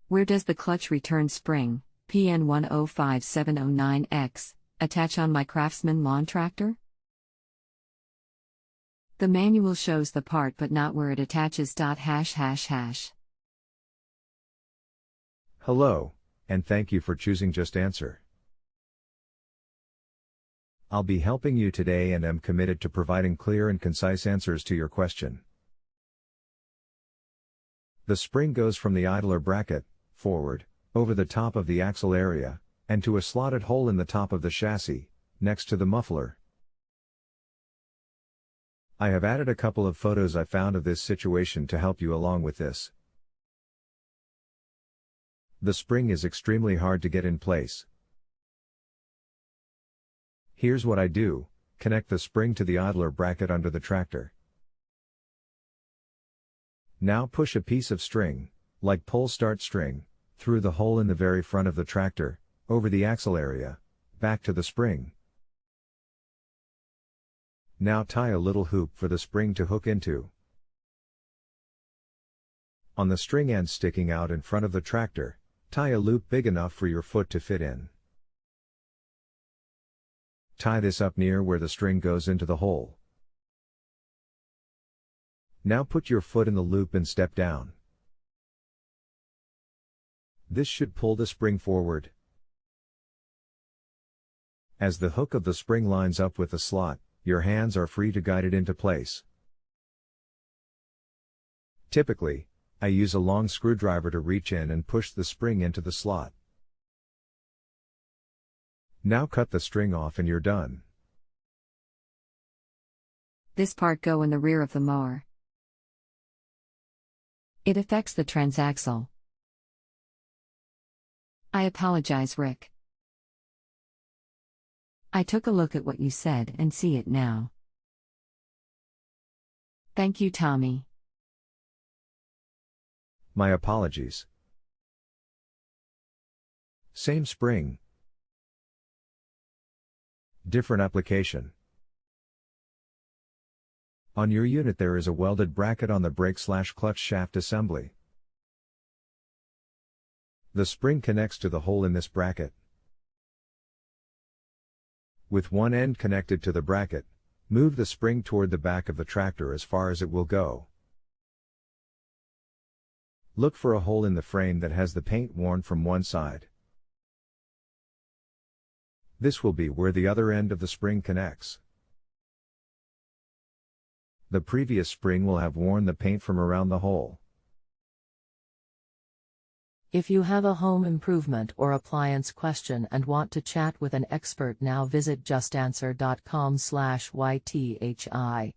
Where does the clutch return spring, PN105709X, attach on my Craftsman lawn tractor? The manual shows the part but not where it attaches. ###. Hello, and thank you for choosing JustAnswer. I'll be helping you today and am committed to providing clear and concise answers to your question. The spring goes from the idler bracket, forward, over the top of the axle area, and to a slotted hole in the top of the chassis, next to the muffler. I have added a couple of photos I found of this situation to help you along with this. The spring is extremely hard to get in place. Here's what I do: connect the spring to the idler bracket under the tractor. Now push a piece of string, like pull start string, through the hole in the very front of the tractor, over the axle area, back to the spring. Now tie a little hoop for the spring to hook into. On the string end sticking out in front of the tractor, tie a loop big enough for your foot to fit in. Tie this up near where the string goes into the hole. Now put your foot in the loop and step down. This should pull the spring forward. As the hook of the spring lines up with the slot, your hands are free to guide it into place. Typically, I use a long screwdriver to reach in and push the spring into the slot. Now cut the string off and you're done. This part go in the rear of the mower. It affects the transaxle. I apologize, Rick. I took a look at what you said and see it now. Thank you, Tommy. My apologies. Same spring. Different application. On your unit there is a welded bracket on the brake/clutch shaft assembly. The spring connects to the hole in this bracket. With one end connected to the bracket, move the spring toward the back of the tractor as far as it will go. Look for a hole in the frame that has the paint worn from one side. This will be where the other end of the spring connects. The previous spring will have worn the paint from around the hole. If you have a home improvement or appliance question and want to chat with an expert, now visit justanswer.com/ythi.